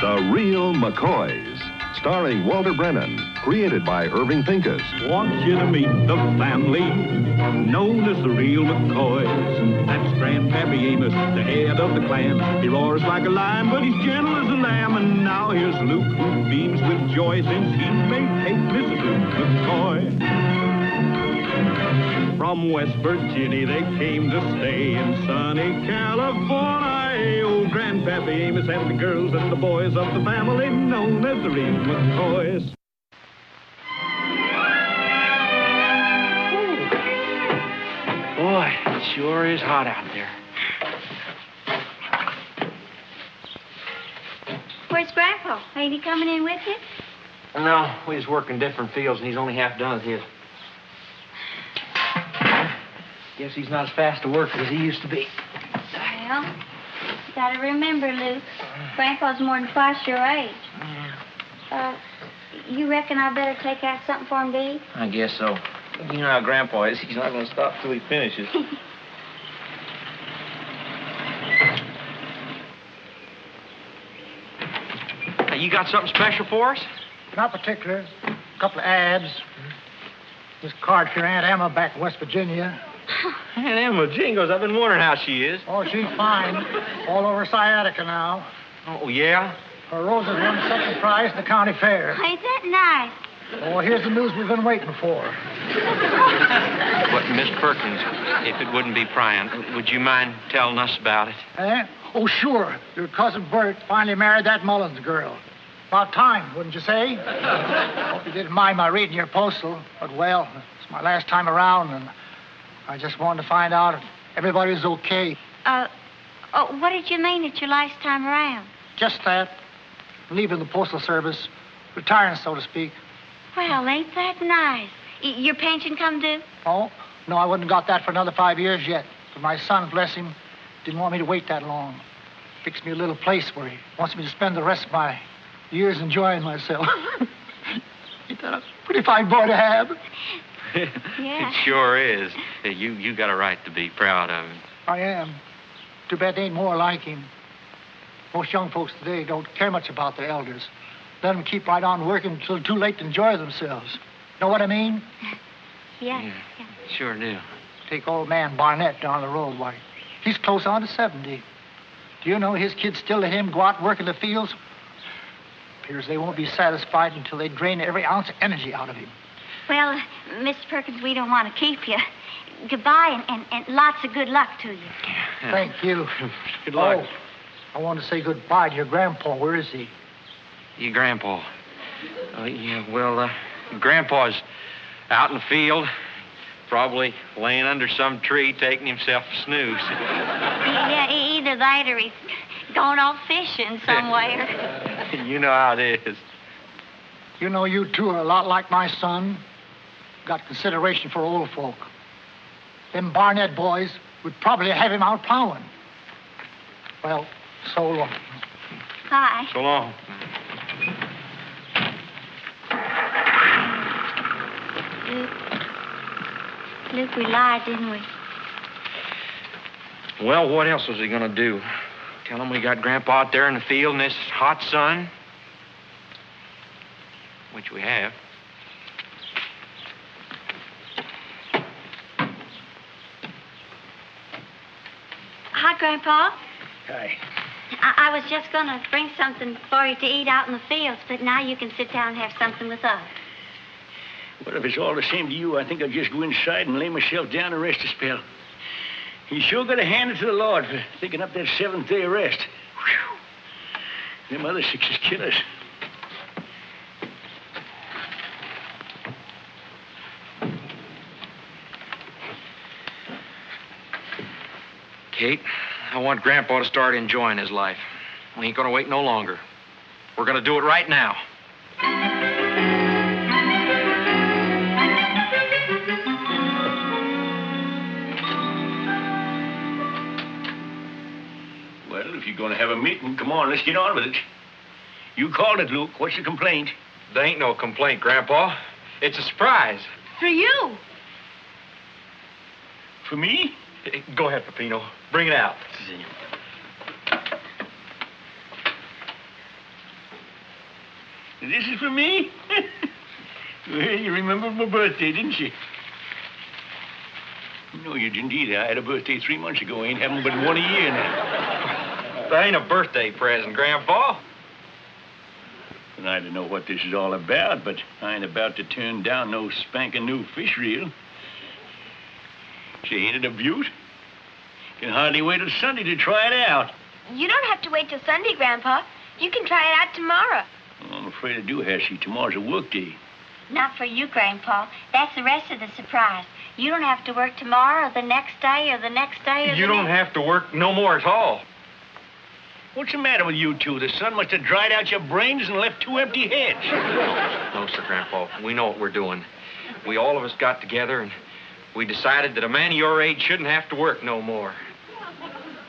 The Real Mccoys, starring Walter Brennan, created by Irving Pincus. Want you to meet the family known as the Real Mccoys. That's Grandpappy Amos, the head of the clan. He roars like a lion, but he's gentle as a lamb. And now here's Luke, who beams with joy since he's made Kate Mrs. Luke McCoy. From West Virginia they came to stay in sunny California. Old Grandpappy Amos and the girls and the boys of the family known as the Real McCoys. Boy, it sure is hot out there. Where's Grandpa? Ain't he coming in with you? No, we just work in different fields, and he's only half done with his. Guess he's not as fast to work as he used to be. Well, you gotta remember, Luke, Grandpa's more than twice your age. You reckon I better take out something for him to eat? I guess so. You know how Grandpa is. He's not going to stop till he finishes. Hey, you got something special for us? Not particular. A couple of ads. This card for your Aunt Emma back in West Virginia. Aunt Emma Jingles, I've been wondering how she is. Oh, she's fine. All over sciatica now. Oh, yeah? Her roses won second prize in the county fair. Ain't that nice? Oh, here's the news we've been waiting for. But, Miss Perkins, if it wouldn't be prying, would you mind telling us about it? Eh? Oh, sure. Your cousin Bert finally married that Mullins girl. About time, wouldn't you say? Hope you didn't mind my reading your postal. But, well, it's my last time around, and I just wanted to find out if everybody's okay. What did you mean it's your last time around? Just that. Leaving the postal service. Retiring, so to speak. Well, ain't that nice? Your pension come due? Oh, no, I wouldn't have got that for another 5 years yet. But my son, bless him, didn't want me to wait that long. Fixed me a little place where he wants me to spend the rest of my years enjoying myself. Ain't that a pretty fine boy to have? Yeah. It sure is. You got a right to be proud of him. I am. Too bad they ain't more like him. Most young folks today don't care much about their elders. Let them keep right on working until too late to enjoy themselves. Know what I mean? Yeah. Sure do. Take old man Barnett down the road. Why, he's close on to 70. Do you know his kids still let him go out and work in the fields? Appears they won't be satisfied until they drain every ounce of energy out of him. Well, Miss Perkins, we don't want to keep you. Goodbye, and lots of good luck to you. Thank you. Good luck. Oh, I want to say goodbye to your grandpa. Where is he? Your grandpa? Grandpa's out in the field, probably laying under some tree, taking himself a snooze. Yeah, either that or he's going off fishing somewhere. You know how it is. You know, you two are a lot like my son. Got consideration for old folk. Them Barnett boys would probably have him out plowing. Well, so long. Bye. So long. Luke, we lied, didn't we? Well, what else was he going to do? Tell him we got Grandpa out there in the field in this hot sun? Which we have. Hi, Grandpa. Hi. I was just going to bring something for you to eat out in the fields, but now you can sit down and have something with us. Well, if it's all the same to you, I think I'll just go inside and lay myself down and rest a spell. You sure got to hand it to the Lord for thinking up that seventh-day rest. Whew. Them other sixes kill us. Kate, I want Grandpa to start enjoying his life. We ain't going to wait no longer. We're going to do it right now. Well, if you're going to have a meeting, come on, let's get on with it. You called it, Luke. What's the complaint? There ain't no complaint, Grandpa. It's a surprise. For you. For me? Go ahead, Peppino. Bring it out. This is for me? Well, you remembered my birthday, didn't you? No, you didn't either. I had a birthday 3 months ago. Ain't having but one a year now. That ain't a birthday present, Grandpa. And I don't know what this is all about, but I ain't about to turn down no spanking new fish reel. Say, ain't it a beaut? Can hardly wait till Sunday to try it out. You don't have to wait till Sunday, Grandpa. You can try it out tomorrow. Well, I'm afraid I do, Hassie. Tomorrow's a work day. Not for you, Grandpa. That's the rest of the surprise. You don't have to work tomorrow or the next day or the next day or You don't have to work no more at all. What's the matter with you two? The sun must have dried out your brains and left 2 empty heads. No, sir, Grandpa. We know what we're doing. We all of us got together and we decided that a man of your age shouldn't have to work no more.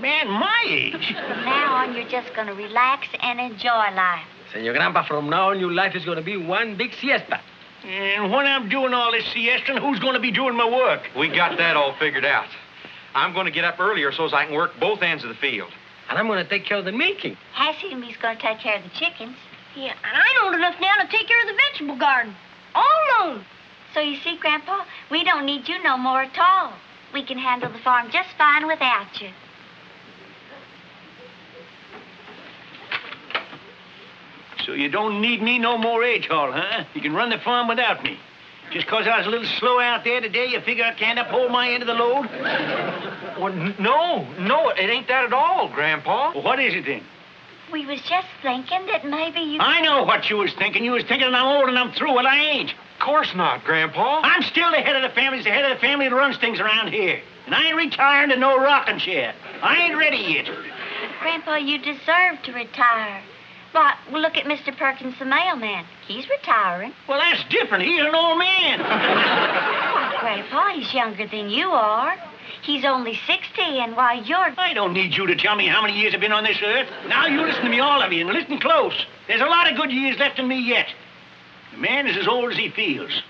Man, my age? From now on, you're just going to relax and enjoy life. Senor Grandpa, from now on, your life is going to be one big siesta. And when I'm doing all this siesta, who's going to be doing my work? We got that all figured out. I'm going to get up earlier so as I can work both ends of the field. And I'm going to take care of the milking. Hassie and me's going to take care of the chickens. Yeah, and I'm old enough now to take care of the vegetable garden. All alone. So you see, Grandpa, we don't need you no more at all. We can handle the farm just fine without you. So you don't need me no more, H-Hall, huh? You can run the farm without me. Just 'cause I was a little slow out there today, you figure I can't uphold my end of the load? Well, no, it ain't that at all, Grandpa. Well, what is it then? We was just thinking that maybe you... I know what you was thinking. You was thinking that I'm old and I'm through. Well, I ain't. Of course not, Grandpa. I'm still the head of the family. It's the head of the family that runs things around here. And I ain't retiring to no rocking chair. I ain't ready yet. Grandpa, you deserve to retire. Why, well, look at Mr. Perkins, the mailman. He's retiring. Well, that's different. He's an old man. Why, Grandpa, he's younger than you are. He's only 60, and why, you're... I don't need you to tell me how many years I've been on this earth. Now you listen to me, all of you, and listen close. There's a lot of good years left in me yet. The man is as old as he feels.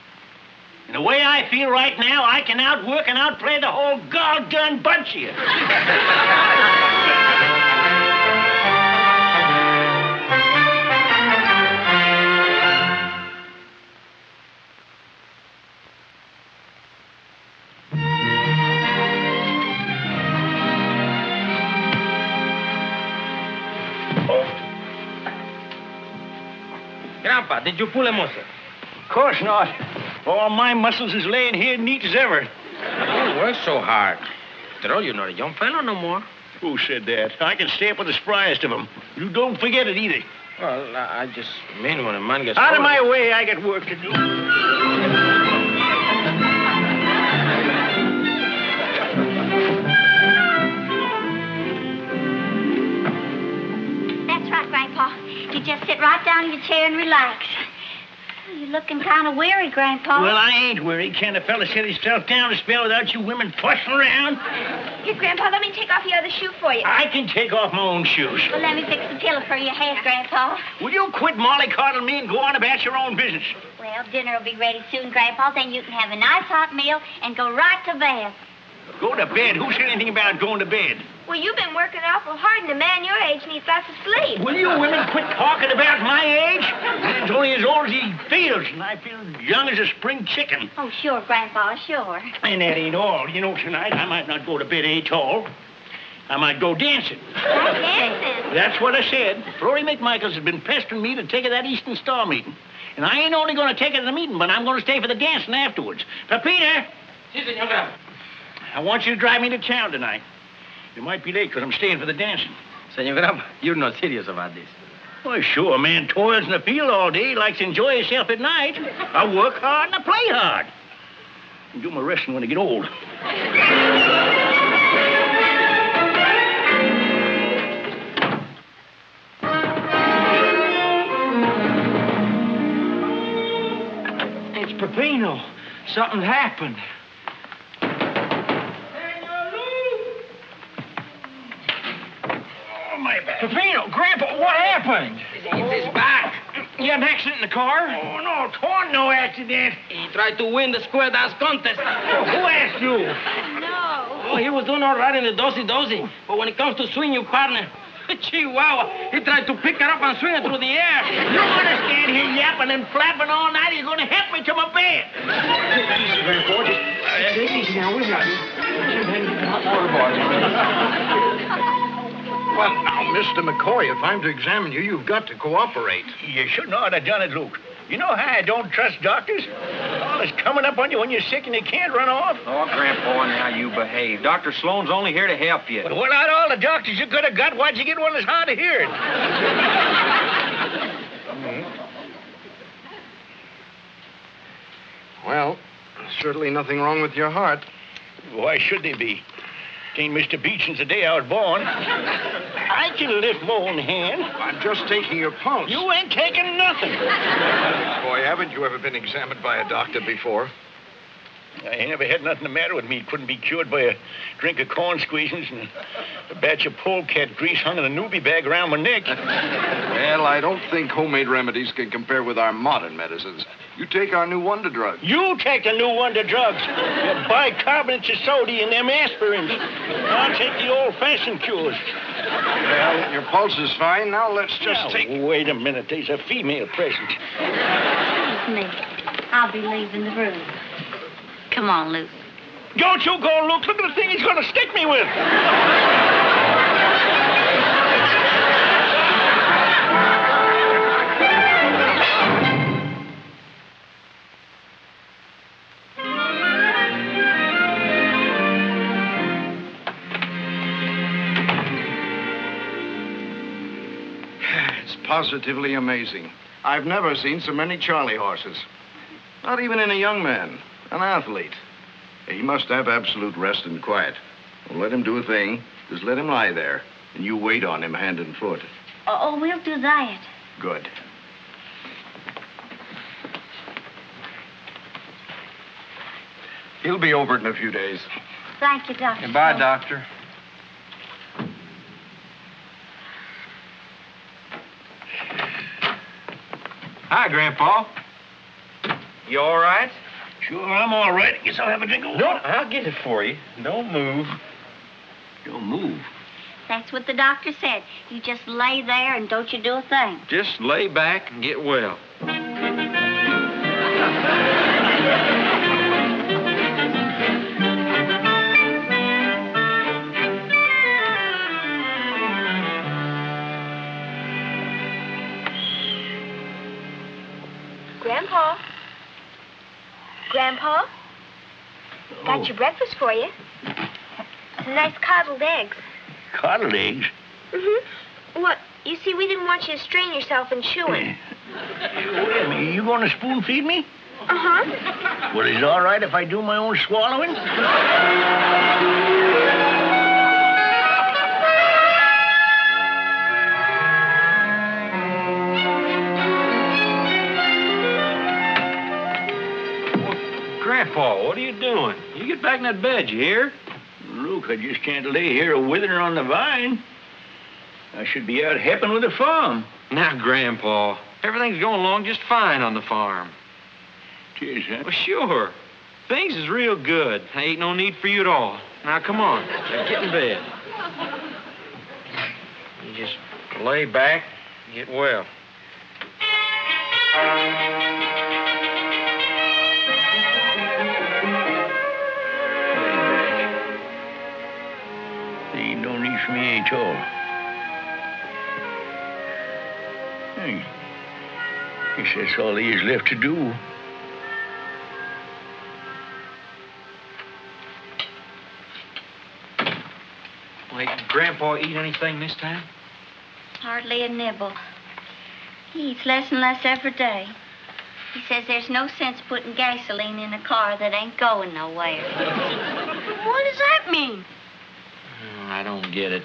And the way I feel right now, I can outwork and outplay the whole gall-darn bunch of you. Grandpa, did you pull a muscle? Of course not. All my muscles is laying here neat as ever. Don't work so hard. After all, you're not a young fellow no more. Who said that? I can stay up with the spryest of them. You don't forget it either. Well, I just mean when a man gets Out of older- my way, I got work to do. That's right, Grandpa. You just sit right down in your chair and relax. You're looking kind of weary, Grandpa. Well, I ain't worried. Can't a fella set himself down a spell without you women fussing around? Here, Grandpa, let me take off your other shoe for you. I can take off my own shoes. Well, let me fix the pillow for your head, Grandpa. Will you quit mollycoddling me and go on about your own business? Well, dinner will be ready soon, Grandpa. Then you can have a nice hot meal and go right to bed. Go to bed? Who said anything about going to bed? Well, you've been working awful hard, and a man your age needs lots of sleep. Will you women quit talking about my age? He's only as old as he feels, and I feel young as a spring chicken. Oh, sure, Grandpa, sure. And that ain't all. You know, tonight I might not go to bed all. I might go dancing. Dancing? That's what I said. Florrie McMichaels has been pestering me to take her that Eastern Star meeting. And I ain't only going to take her to the meeting, but I'm going to stay for the dancing afterwards. Peter! Si, senor Grandpa. I want you to drive me to town tonight. You might be late because I'm staying for the dancing. Senor Grandpa, you're not serious about this. Well, sure, a man toils in the field all day, likes to enjoy himself at night. I work hard and I play hard. I do my wrestling when I get old. It's Peppino. Something happened. My back. Peppino, Grandpa, what happened? It's his back. You had an accident in the car? Oh, no, torn no accident. He tried to win the square dance contest. Who asked you? No. Oh, he was doing all right in the dozy-dozy. But when it comes to swing your partner, Chihuahua. He tried to pick her up and swing her through the air. You're gonna stand here yapping and flapping all night, or you're gonna help me to my bed. Easy, Grandpa. Just take it easy now. We'll have you. Hot water, boys. Well, now, Mr. McCoy, if I'm to examine you, you've got to cooperate. You shouldn't ought to done it, Luke. You know how I don't trust doctors? All is coming up on you when you're sick and you can't run off. Oh, Grandpa, now you behave. Dr. Sloan's only here to help you. Well, out of all the doctors you could have got, why'd you get one that's hard of hearing? Well, certainly nothing wrong with your heart. Why should they be? It ain't Mr. Beecham's the day I was born. I can lift my own hand. I'm just taking your pulse. You ain't taking nothing. Boy, haven't you ever been examined by a doctor before? I ain't never had nothing the matter with me. It couldn't be cured by a drink of corn squeezins and a batch of polecat grease hung in a newbie bag around my neck. Well, I don't think homemade remedies can compare with our modern medicines. You take our new wonder drug. You take the new wonder drugs. Your bicarbonates of sodium and them aspirins. I'll take the old-fashioned cures. Well, your pulse is fine. Now let's just Now, take... wait a minute. There's a female present. Excuse me. I'll be leaving the room. Come on, Luke. Don't you go, Luke. Look at the thing he's going to stick me with. It's positively amazing. I've never seen so many Charlie horses. Not even in a young man, an athlete. He must have absolute rest and quiet. Don't let him do a thing. Just let him lie there, and you wait on him hand and foot. Oh, we'll do that. Good. He'll be over it in a few days. Thank you, Doctor. Goodbye, Doctor. Hi, Grandpa. You all right? Sure, I'm all right. Guess I'll have a drink of water. No, I'll get it for you. Don't move. Don't move. That's what the doctor said. You just lay there and don't you do a thing. Just lay back and get well. Grandpa? Grandpa? Got your breakfast for you. Some nice coddled eggs. Coddled eggs? Mm-hmm. What? You see, we didn't want you to strain yourself in chewing. Wait a minute. You going to spoon feed me? Uh-huh. Well, is it all right if I do my own swallowing? Grandpa, what are you doing? You get back in that bed, you hear? Luke, I just can't lay here withering on the vine. I should be out helping with the farm. Now, Grandpa, everything's going along just fine on the farm. Tis, huh? Well, sure. Things is real good. There ain't no need for you at all. Now, come on. Get in bed. You just lay back and get well. There ain't no need for me at all. Hey, guess that's all there is left to do. Wait, did Grandpa eat anything this time? Hardly a nibble. He eats less and less every day. He says there's no sense putting gasoline in a car that ain't going nowhere. What does that mean? I don't get it.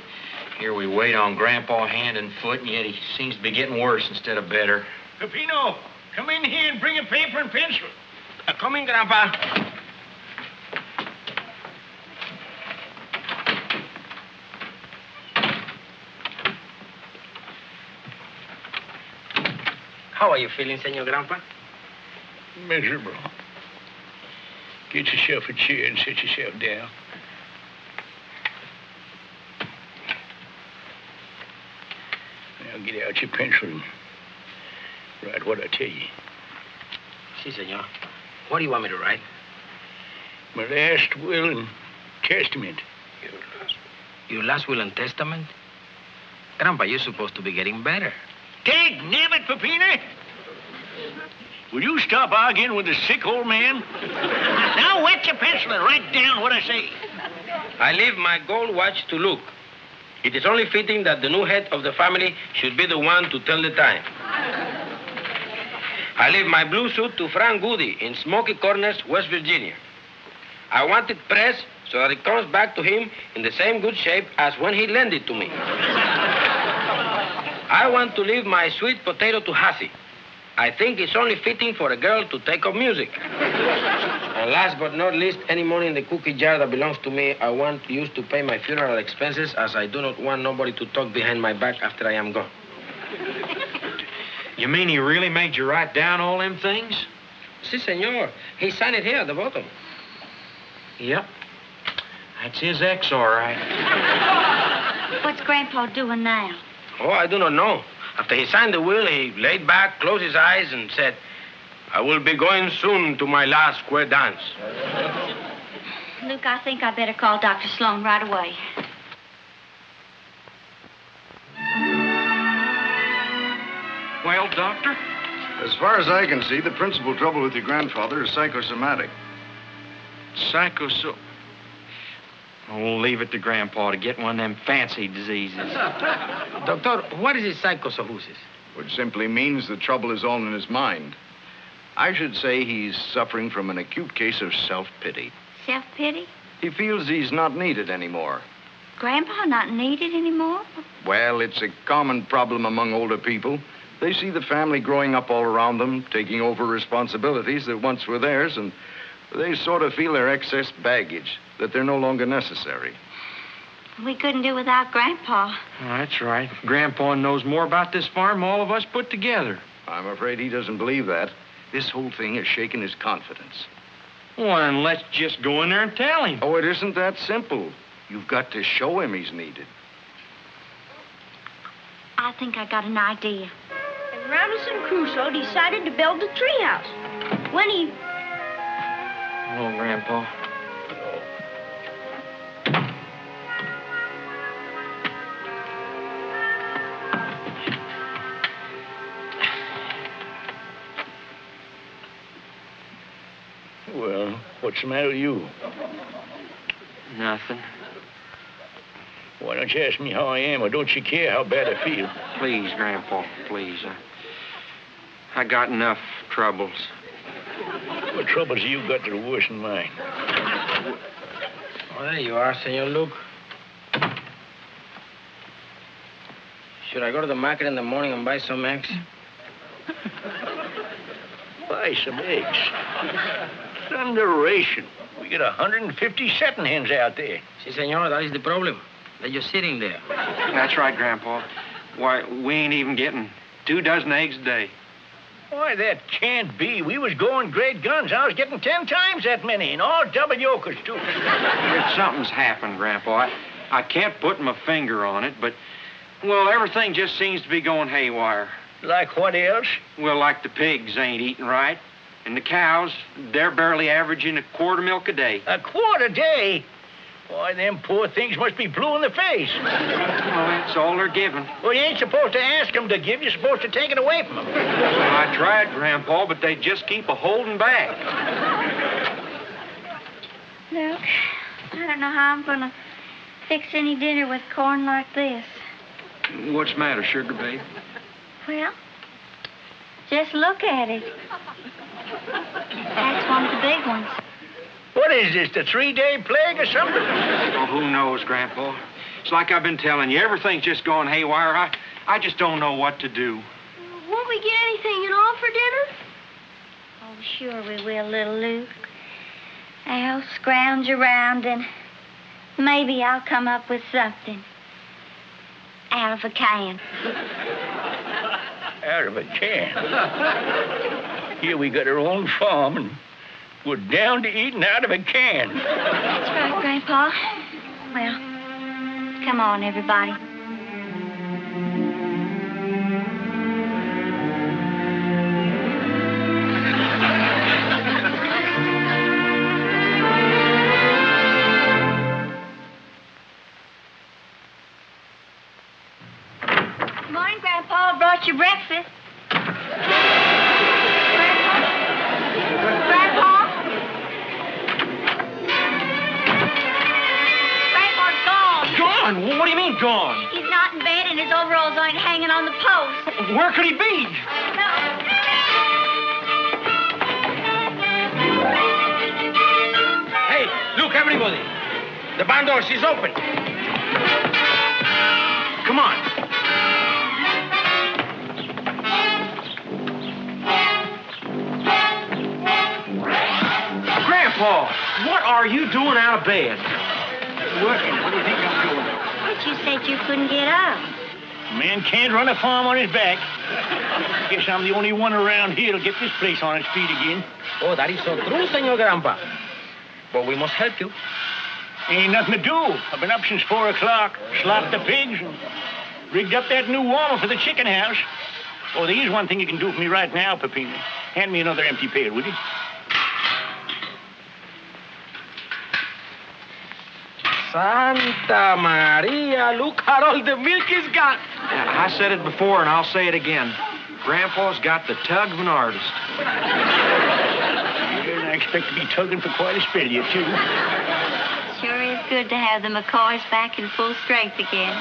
Here we wait on Grandpa hand and foot, and yet he seems to be getting worse instead of better. Peppino, come in here and bring a paper and pencil. Come in, Grandpa. How are you feeling, Senor Grandpa? Miserable. Get yourself a chair and sit yourself down. Now get out your pencil and write what I tell you. Si, senor. What do you want me to write? My last will and testament. Your last will and testament? Grandpa, you're supposed to be getting better. Take name it, Pepina. Will you stop arguing with the sick old man? Now wet your pencil and write down what I say. I leave my gold watch to Luke. It is only fitting that the new head of the family should be the one to tell the time. I leave my blue suit to Frank Goody in Smoky Corners, West Virginia. I want it pressed so that it comes back to him in the same good shape as when he lent it to me. I want to leave my sweet potato to Hassie. I think it's only fitting for a girl to take up music. And last but not least, any money in the cookie jar that belongs to me, I want to use to pay my funeral expenses, as I do not want nobody to talk behind my back after I am gone. You mean he really made you write down all them things? Si, senor. He signed it here at the bottom. Yep. That's his ex, all right. What's Grandpa doing now? Oh, I do not know. After he signed the will, he laid back, closed his eyes, and said, I will be going soon to my last square dance. Luke, I think I better call Dr. Sloan right away. Well, Doctor? As far as I can see, the principal trouble with your grandfather is psychosomatic. We'll leave it to Grandpa to get one of them fancy diseases. Doctor, what is his psychosohusis? Which simply means the trouble is all in his mind. I should say he's suffering from an acute case of self-pity. Self-pity? He feels he's not needed anymore. Grandpa not needed anymore? Well, it's a common problem among older people. They see the family growing up all around them, taking over responsibilities that once were theirs, and they sort of feel their excess baggage, that they're no longer necessary. We couldn't do without Grandpa. Oh, that's right. Grandpa knows more about this farm than all of us put together. I'm afraid he doesn't believe that. This whole thing has shaken his confidence. Well, then let's just go in there and tell him. Oh, it isn't that simple. You've got to show him he's needed. I think I got an idea. And Robinson Crusoe decided to build the treehouse. When he... Oh, Grandpa. Well, what's the matter with you? Nothing. Why don't you ask me how I am, or don't you care how bad I feel? Please, Grandpa, please. I got enough troubles. What troubles have you got that are worse than mine? Oh, there you are, Senor Luke. Should I go to the market in the morning and buy some eggs? Buy some eggs. Thunderation. We get 150 setting hens out there. Si, senor, that is the problem. They're just sitting there. That's right, Grandpa. Why, we ain't even getting 24 eggs a day. Why, that can't be. We was going great guns. I was getting 10 times that many, and all double yokers, too. Something's happened, Grandpa. I can't put my finger on it, but, well, everything just seems to be going haywire. Like what else? Well, like the pigs ain't eating right. And the cows, they're barely averaging a quart of milk a day. A quart a day? Why, them poor things must be blue in the face. Well, that's all they're giving. Well, you ain't supposed to ask them to give. You're supposed to take it away from them. Well, I tried, Grandpa, but they just keep a-holding back. Luke, I don't know how I'm going to fix any dinner with corn like this. What's the matter, sugar babe? Well, just look at it. That's one of the big ones. What is this, the 3-day plague or something? Oh, who knows, Grandpa? It's like I've been telling you. Everything's just going haywire. I just don't know what to do. Won't we get anything at all for dinner? Oh, sure we will, little Luke. I'll scrounge around and maybe I'll come up with something. Out of a can. Out of a can? Here we got our own farm, and we're down to eating out of a can. That's right, Grandpa. Well, come on, everybody. Morning, Grandpa. I brought you breakfast. Grandpa? Grandpa's gone. Gone? What do you mean, gone? He's not in bed and his overalls aren't hanging on the post. Where could he be? Hey, look, everybody. The barn door, she's open. Come on. Grandpa, what are you doing out of bed? Working. What do you think I'm doing? But you said you couldn't get up. A man can't run a farm on his back. Guess I'm the only one around here to get this place on its feet again. Oh, that is so true, Senor Grandpa. But we must help you. Ain't nothing to do. I've been up since 4 o'clock, slaughtered the pigs, and rigged up that new warmer for the chicken house. Oh, there is one thing you can do for me right now, Peppino. Hand me another empty pail, will you? Santa Maria, look how all the milk is got. I said it before, and I'll say it again. Grandpa's got the tug of an artist. And I expect to be tugging for quite a spell yet, too. Sure is good to have the McCoys back in full strength again.